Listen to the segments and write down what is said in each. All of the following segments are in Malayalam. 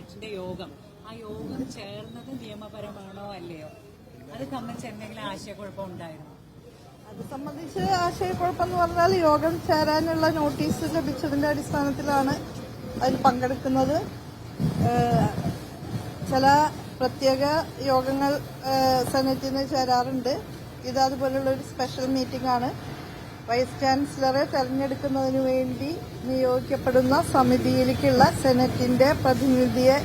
സെനറ്റിന്റെ യോഗം, ആ യോഗം ചേർന്നത് നിയമപരമാണോ അല്ലയോ? അത് സംബന്ധിച്ച് എന്തെങ്കിലും ആശയക്കുഴപ്പം ഉണ്ടായിരുന്നു? അത് സംബന്ധിച്ച് ആശയക്കുഴപ്പം എന്ന് പറഞ്ഞാൽ യോഗം ചേരാനുള്ള നോട്ടീസ് ലഭിച്ചതിന്റെ അടിസ്ഥാനത്തിലാണ് അതിൽ പങ്കെടുക്കുന്നത്. ചില പ്രത്യേക യോഗങ്ങൾ സെനറ്റിന് ചേരാറുണ്ട്. ഇത് അതുപോലുള്ള ഒരു സ്പെഷ്യൽ മീറ്റിംഗ് ആണ്. വൈസ് ചാൻസലറെ തെരഞ്ഞെടുക്കുന്നതിന് വേണ്ടി നിയോഗിക്കപ്പെടുന്ന സമിതിയിലേക്കുള്ള സെനറ്റിന്റെ പ്രതിനിധിയെ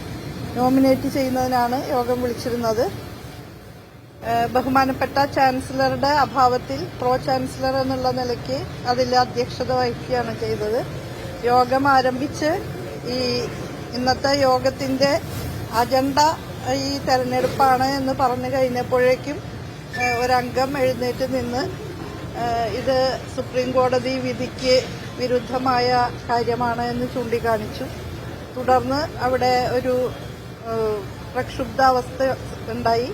നോമിനേറ്റ് ചെയ്യുന്നതിനാണ് യോഗം വിളിച്ചിരുന്നത്. ബഹുമാനപ്പെട്ട ചാൻസലറുടെ അഭാവത്തിൽ പ്രോ ചാൻസലർ എന്നുള്ള നിലയ്ക്ക് അതിൽ അധ്യക്ഷത വഹിക്കുകയാണ് ചെയ്തത്. യോഗം ആരംഭിച്ച് ഇന്നത്തെ യോഗത്തിന്റെ അജണ്ട ഈ തെരഞ്ഞെടുപ്പാണ് എന്ന് പറഞ്ഞു കഴിഞ്ഞപ്പോഴേക്കും ഒരംഗം എഴുന്നേറ്റ് നിന്ന് ഇത് സുപ്രീം കോടതി വിധിക്ക് വിരുദ്ധമായ കാര്യമാണ് എന്ന് ചൂണ്ടിക്കാണിച്ചു. തുടർന്ന് അവിടെ ഒരു പ്രക്ഷുബ്ധാവസ്ഥ ഉണ്ടായി.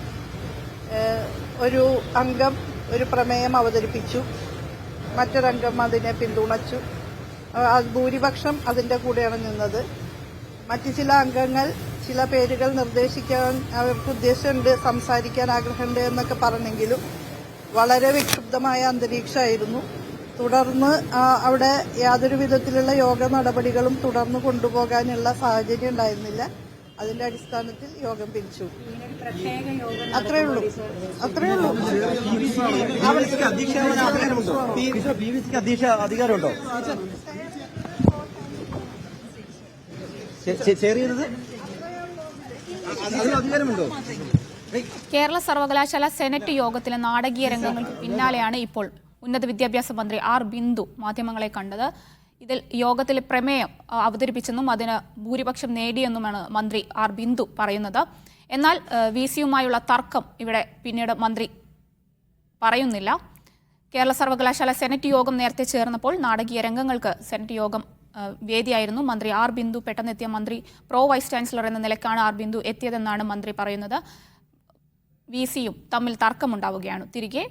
ഒരു അംഗം ഒരു പ്രമേയം അവതരിപ്പിച്ചു, മറ്റൊരംഗം അതിനെ പിന്തുണച്ചു. ഭൂരിപക്ഷം അതിന്റെ കൂടെയാണ് നിന്നത്. മറ്റു ചില അംഗങ്ങൾ ചില പേരുകൾ നിർദ്ദേശിക്കാൻ അവർക്ക് ഉദ്ദേശമുണ്ട്, സംസാരിക്കാൻ ആഗ്രഹമുണ്ട് എന്നൊക്കെ പറഞ്ഞെങ്കിലും വളരെ വിക്ഷുബ്ധമായ അന്തരീക്ഷമായിരുന്നു. തുടർന്ന് അവിടെ യാതൊരു വിധത്തിലുള്ള യോഗ നടപടികളും തുടർന്ന് കൊണ്ടുപോകാനുള്ള സാഹചര്യം ഉണ്ടായിരുന്നില്ല. അതിന്റെ അടിസ്ഥാനത്തിൽ യോഗം പിരിച്ചു. അത്രേ ഉള്ളൂ. അധികാരമുണ്ടോ? അധികാരമുണ്ടോ? കേരള സർവകലാശാല സെനറ്റ് യോഗത്തിലെ നാടകീയ രംഗങ്ങൾക്ക് പിന്നാലെയാണ് ഇപ്പോൾ ഉന്നത വിദ്യാഭ്യാസ മന്ത്രി ആർ ബിന്ദു മാധ്യമങ്ങളെ കണ്ടത്. ഇതിൽ യോഗത്തിലെ പ്രമേയം അവതരിപ്പിച്ചെന്നും അതിന് ഭൂരിപക്ഷം നേടിയെന്നുമാണ് മന്ത്രി ആർ ബിന്ദു പറയുന്നത്. എന്നാൽ VC-യുമായുള്ള തർക്കം ഇവിടെ പിന്നീട് മന്ത്രി പറയുന്നില്ല. കേരള സർവകലാശാല സെനറ്റ് യോഗം നേരത്തെ ചേർന്നപ്പോൾ നാടകീയ രംഗങ്ങൾക്ക് സെനറ്റ് യോഗം വേദിയായിരുന്നു. മന്ത്രി ആർ ബിന്ദു പെട്ടെന്നെത്തിയ മന്ത്രി പ്രോ വൈസ് ചാൻസലർ എന്ന നിലയ്ക്കാണ് ആർ ബിന്ദു എത്തിയതെന്നാണ് മന്ത്രി പറയുന്നത്. VC-യും തമ്മിൽ തർക്കമുണ്ടാവുകയാണ്. തിരികെ